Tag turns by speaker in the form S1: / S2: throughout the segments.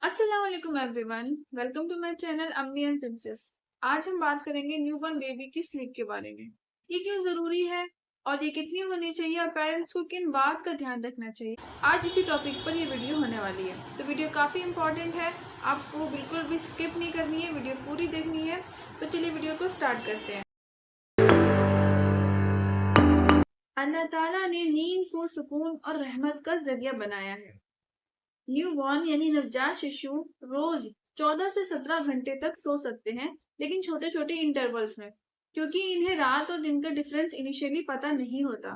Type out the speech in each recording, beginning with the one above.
S1: अस्सलाम वालेकुम everyone. Welcome to my channel अम्मी एंड प्रिंसेस। आज हम बात करेंगे न्यूबॉर्न बेबी की स्लीप के बारे में। ये क्यों जरूरी है और ये कितनी होनी चाहिए और पेरेंट्स को किन बात का ध्यान रखना चाहिए। आज इसी टॉपिक पर ये वीडियो होने वाली है। तो वीडियो काफ़ी इंपॉर्टेंट है, आपको बिल्कुल भी स्किप नहीं करनी है, वीडियो पूरी देखनी है। तो चलिए वीडियो को स्टार्ट करते हैं। अल्लाह ताला ने नींद को सुकून और रहमत का जरिया बनाया है। न्यूबॉर्न यानी नवजात शिशु रोज 14 से 17 घंटे तक सो सकते हैं, लेकिन छोटे छोटे इंटरवल्स में, क्योंकि इन्हें रात और दिन का डिफरेंस इनिशियली पता नहीं होता।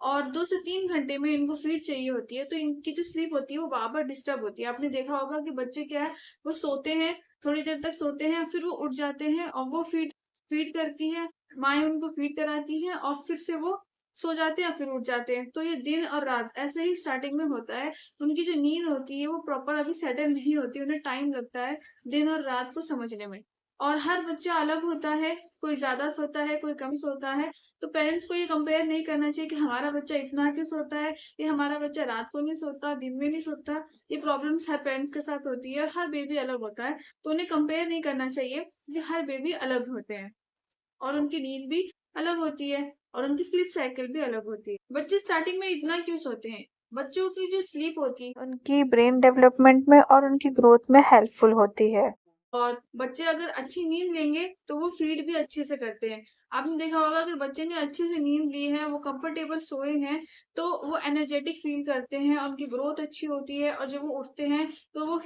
S1: और 2 से 3 घंटे में इनको फीड चाहिए होती है, तो इनकी जो स्लीप होती है वो बार बार डिस्टर्ब होती है। आपने देखा होगा कि बच्चे क्या है, वो सोते हैं, थोड़ी देर तक सोते हैं, फिर वो उठ जाते हैं और वो फीड फीड करती है, माए उनको फीड कराती है और फिर से वो सो जाते हैं, फिर उठ जाते हैं। तो ये दिन और रात ऐसे ही स्टार्टिंग में होता है। उनकी जो नींद होती है वो प्रॉपर अभी सेटल नहीं होती, उन्हें टाइम लगता है दिन और रात को समझने में। और हर बच्चा अलग होता है, कोई ज्यादा सोता है, कोई कम सोता है। तो पेरेंट्स को ये कंपेयर नहीं करना चाहिए कि हमारा बच्चा इतना क्यों सोता है, या हमारा बच्चा रात को नहीं सोता, दिन में नहीं सोता। ये प्रॉब्लम्स हर पेरेंट्स के साथ होती है और हर बेबी अलग होता है। तो उन्हें कंपेयर नहीं करना चाहिए कि हर बेबी अलग होते हैं और उनकी नींद भी अलग होती है और उनकी स्लीप साइकिल भी अलग होती है। बच्चे स्टार्टिंग में इतना क्यों सोते हैं? बच्चों की जो स्लीप होती है
S2: उनकी ब्रेन डेवलपमेंट में और उनकी ग्रोथ में हेल्पफुल होती है।
S1: और बच्चे अगर अच्छी नींद लेंगे तो वो फीड भी अच्छे से करते हैं। आपने देखा होगा अगर बच्चे ने अच्छे से नींद ली है, वो कंफर्टेबल सोए हैं, तो वो एनर्जेटिक फील करते हैं और उनकी ग्रोथ अच्छी होती है। और जब वो उठते हैं तो वो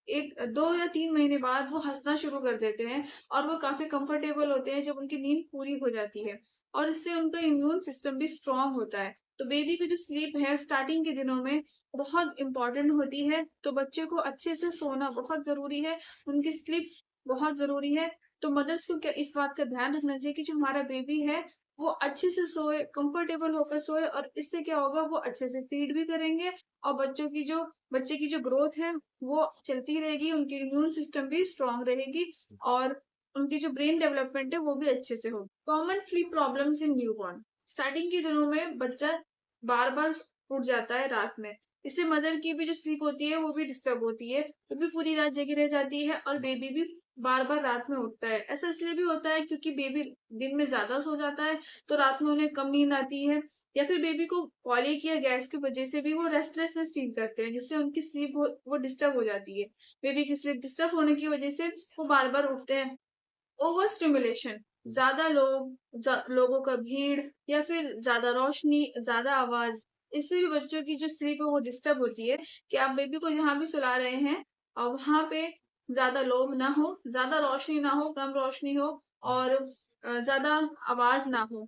S1: 1 2 या 3 महीने बाद वो हंसना शुरू कर देते हैं और वो काफी कंफर्टेबल होते हैं जब उनकी नींद पूरी हो जाती है। और इससे उनका इम्यून सिस्टम भी स्ट्रांग होता है। तो बेबी की जो स्लीप है स्टार्टिंग के दिनों में बहुत इंपॉर्टेंट होती है। तो बच्चे को अच्छे से सोना बहुत जरूरी है, उनकी स्लीप बहुत ज़रूरी है। तो मदर्स को क्या इस बात का ध्यान रखना चाहिए कि जो हमारा बेबी है, वो अच्छे से सोए, कंफर्टेबल होकर सोए। और इससे क्या होगा, वो अच्छे से फीड भी करेंगे और बच्चे की जो ग्रोथ है, वो चलती रहेगी, उनकी इम्यून सिस्टम भी स्ट्रॉन्ग रहेगी और उनकी जो ब्रेन डेवलपमेंट है, वो भी अच्छे से होगी। Common sleep problems in newborn. Starting के दिनों में बच्चा बार-बार उठ जाता है रात में। इससे मदर की भी जो स्लीप होती है, वो भी डिस्टर्ब होती है। वो भी पूरी रात जगी रह जाती है और बेबी भी बार-बार रात में उठता है। ऐसा इसलिए भी होता है क्योंकि बेबी दिन में ज़्यादा सो जाता है, तो रात में उन्हें कम नींद आती है। या फिर बेबी को कॉलिक या गैस की वजह से भी वो रेस्टलेसनेस फील करते हैं, जिससे उनकी स्लीप वो डिस्टर्ब हो जाती है। बेबी की स्लीप डिस्टर्ब होने की वजह से वो बार-बार उठते हैं। ओवर स्टिमुलेशन, ज़्यादा लोगों का भीड़ या फिर ज़्यादा रोशनी, ज़्यादा आवाज़, इससे भी बच्चों की जो स्लीप है वो डिस्टर्ब होती है। कि आप बेबी को जहाँ भी सुला रहे हैं और वहाँ पे ज़्यादा लोग ना हो, ज़्यादा रोशनी ना हो, कम रोशनी हो और ज़्यादा आवाज़ ना हो।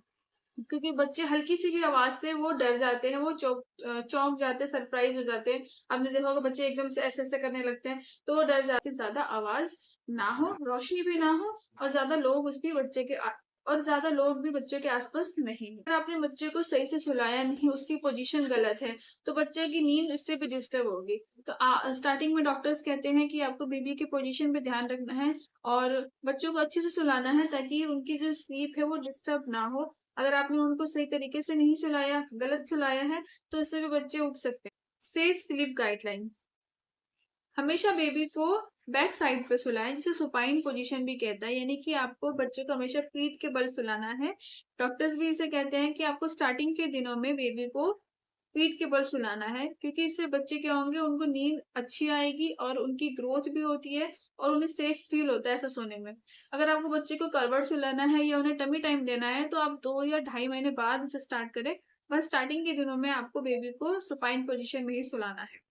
S1: क्योंकि बच्चे हल्की सी भी आवाज़ से वो डर जाते हैं, वो चौंक जाते हैं, सरप्राइज़ हो जाते हैं। आपने देखा होगा बच्चे एकदम से ऐसे-ऐसे करने लगते हैं, तो वो डर जाते हैं। ज़्यादा आवाज़ ना हो, रोशनी भी ना हो और ज़्यादा लोग उस भी बच्चे के और ज़्यादा लोग भी बच्चे के आस-पास नहीं हो। अगर आपने बच्चे को सही से सुलाया नहीं, उसकी पोज़ीशन गलत है, तो बच्चे की नींद उससे भी डिस्टर्ब होगी। तो स्टार्टिंग में डॉक्टर्स कहते हैं कि आपको बेबी की पोज़ीशन पे ध्यान रखना है और बच्चों को अच्छे से सुलाना है ताकि उनकी जो स्लीप है वो डिस्टर्ब ना हो। अगर आपने उनको सही तरीके से नहीं सुलाया, गलत सुलाया है, तो इससे भी बच्चे उठ सकते हैं। Safe sleep guidelines. हमेशा बेबी को बैक साइड पे सुलाएं, जिसे सुपाइन पोजीशन भी कहता है, यानी कि आपको बच्चे को हमेशा पीठ के बल सुलाना है। डॉक्टर्स भी इसे कहते हैं कि आपको स्टार्टिंग के दिनों में बेबी को पीठ के बल सुलाना है, क्योंकि इससे बच्चे क्या होंगे, उनको नींद अच्छी आएगी और उनकी ग्रोथ भी होती है और उन्हें सेफ फील होता है ऐसा सोने में। अगर आपको बच्चे को करवट सुलाना है या उन्हें टमी टाइम देना है, तो आप 2 या ढाई महीने बाद उसे स्टार्ट करें। बस स्टार्टिंग के दिनों में आपको बेबी को सुपाइन पोजीशन में ही सुलाना है।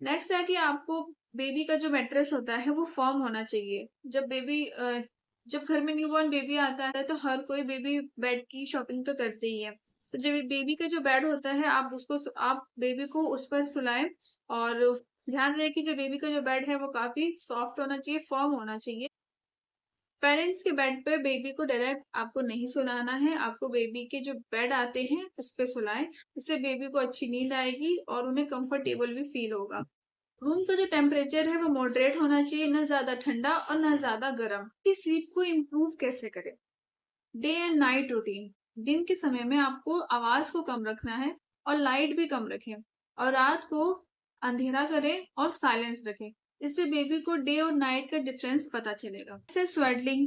S1: नेक्स्ट है कि आपको बेबी का जो मैट्रेस होता है वो फर्म होना चाहिए। जब घर में न्यूबॉर्न बेबी आता है तो हर कोई बेबी बेड की शॉपिंग तो करते ही है। तो जब बेबी का जो बेड होता है, आप बेबी को उस पर सुलाएं और ध्यान रहे कि जो बेबी का जो बेड है वो काफी सॉफ्ट होना चाहिए, फर्म होना चाहिए। पेरेंट्स के बेड पे बेबी को डायरेक्ट आपको नहीं सुलाना है, आपको बेबी के जो बेड आते हैं उस पे सुलाएं। इससे बेबी को अच्छी नींद आएगी और उन्हें कंफर्टेबल भी फील होगा। रूम का जो टेम्परेचर है वो मॉडरेट होना चाहिए, ना ज्यादा ठंडा और ना ज्यादा गर्म। कि स्लीप को इम्प्रूव कैसे करें? Day and night routine. दिन के समय में आपको आवाज को कम रखना है और लाइट भी कम रखें। और रात को अंधेरा करें और साइलेंस रखें। इससे बेबी को डे और नाइट का डिफरेंस पता चलेगा। जैसे स्वेडलिंग,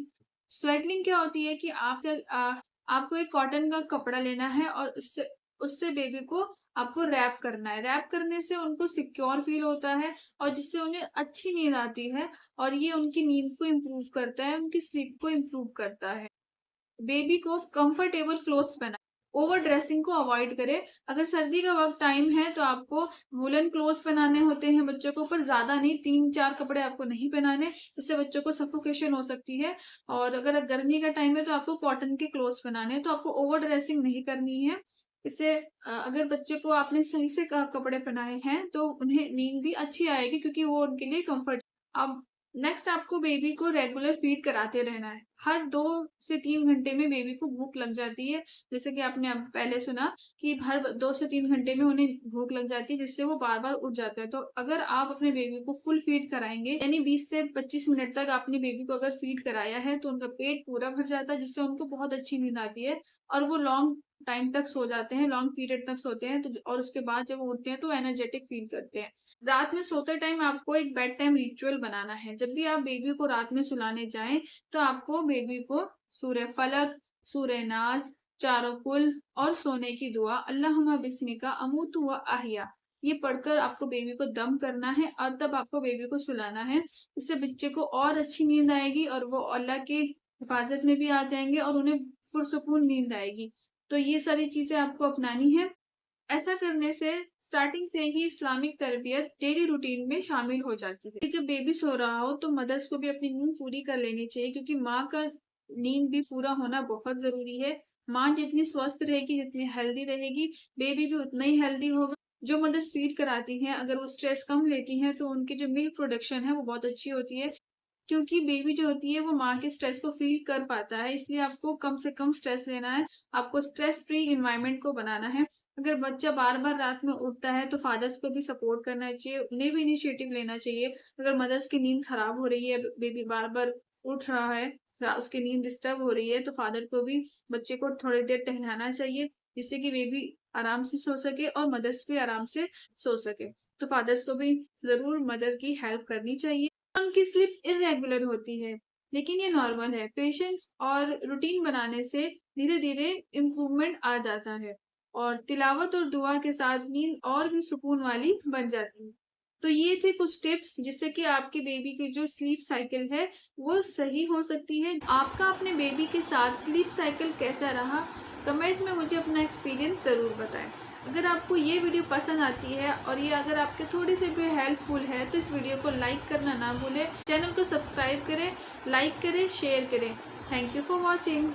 S1: स्वेडलिंग क्या होती है कि आपको एक कॉटन का कपड़ा लेना है और उससे उससे बेबी को आपको रैप करना है। रैप करने से उनको सिक्योर फील होता है और जिससे उन्हें अच्छी नींद आती है और ये उनकी नींद को इम्प्रूव करता है, उनकी स्लीप को इम्प्रूव करता है। बेबी को कंफर्टेबल क्लोथ्स पहनाएं, ओवर ड्रेसिंग को अवॉइड करें। अगर सर्दी का वक्त टाइम है तो आपको वुलन क्लोथ्स पहनाने होते हैं बच्चों को, पर ज्यादा नहीं, 3-4 कपड़े आपको नहीं पहनाने, इससे बच्चों को सफोकेशन हो सकती है। और अगर गर्मी का टाइम है तो आपको कॉटन के क्लोथ्स पहनाने हैं, तो आपको ओवर ड्रेसिंग नहीं करनी है। इससे अगर बच्चे को आपने सही से कपड़े पहनाए हैं तो उन्हें नींद भी अच्छी आएगी, क्योंकि वो उनके लिए कंफर्ट। अब नेक्स्ट आपको बेबी को रेगुलर फीड कराते रहना है। हर 2 से 3 घंटे में बेबी को भूख लग जाती है। जैसे कि आपने अब पहले सुना कि हर 2 से 3 घंटे में उन्हें भूख लग जाती है, जिससे वो बार-बार उठ जाता है। तो अगर आप अपने बेबी को फुल फीड कराएँगे, यानी 20 से 25 मिनट तक आपने बेबी को अगर फीड कराया है, तो उनका पेट पूरा भर जाता है, जिससे उनको बहुत अच्छी नींद आती है और वो लॉन्ग टाइम तक सो जाते हैं, लॉन्ग पीरियड तक सोते हैं। तो और उसके बाद जब वो उठते हैं तो एनर्जेटिक फील करते हैं। रात में सोते टाइम आपको एक बेड टाइम रिचुअल बनाना है। जब भी आप बेबी को रात में सुलाने जाएं तो आपको बेबी को सूरह फलक, सूरह नास, चारों कुल और सोने की दुआ अल्लाहुम्मा बिस्मिका अमूतु व अहिया, ये पढ़कर आपको बेबी को दम करना है और तब आपको बेबी को सुलाना है। इससे बच्चे को और अच्छी नींद आएगी और वो अल्लाह की हिफाजत में भी आ जाएंगे और उन्हें पुरसुकून नींद आएगी। तो ये सारी चीजें आपको अपनानी है। ऐसा करने से स्टार्टिंग से ही इस्लामिक तरबियत डेली रूटीन में शामिल हो जाती है। जब बेबी सो रहा हो तो मदर्स को भी अपनी नींद पूरी कर लेनी चाहिए, क्योंकि माँ का नींद भी पूरा होना बहुत जरूरी है। माँ जितनी स्वस्थ रहेगी, जितनी हेल्दी रहेगी, बेबी भी उतना ही हेल्दी होगा। जो मदर्स फीड कराती हैं, अगर वो स्ट्रेस कम लेती हैं तो उनकी जो मिल्क प्रोडक्शन है वो बहुत अच्छी होती है, क्योंकि बेबी जो होती है वो माँ के स्ट्रेस को फील कर पाता है। इसलिए आपको कम से कम स्ट्रेस लेना है, आपको स्ट्रेस फ्री इन्वायरमेंट को बनाना है। अगर बच्चा बार-बार रात में उठता है तो फादर्स को भी सपोर्ट करना चाहिए, उन्हें भी इनिशिएटिव लेना चाहिए। अगर मदर्स की नींद खराब हो रही है, बेबी बार-बार उठ रहा है, उसकी नींद डिस्टर्ब हो रही है, तो फादर को भी बच्चे को थोड़ी देर टहलाना चाहिए, जिससे कि बेबी आराम से सो सके और मदर्स भी आराम से सो सके। तो फादर्स को भी ज़रूर मदर की हेल्प करनी चाहिए। उनकी स्लीप इर्रेगुलर होती है, लेकिन ये नॉर्मल है। पेशेंस और रूटीन बनाने से धीरे-धीरे इम्प्रूवमेंट आ जाता है और तिलावत और दुआ के साथ नींद और भी सुकून वाली बन जाती है। तो ये थे कुछ टिप्स जिससे कि आपके बेबी की जो स्लीप साइकिल है वो सही हो सकती है। आपका अपने बेबी के साथ स्लीप साइकिल कैसा रहा, कमेंट में मुझे अपना एक्सपीरियंस ज़रूर बताएं। अगर आपको ये वीडियो पसंद आती है और ये अगर आपके थोड़ी सी भी हेल्पफुल है तो इस वीडियो को लाइक करना ना भूलें। चैनल को सब्सक्राइब करें, लाइक करें, शेयर करें। Thank you for watching.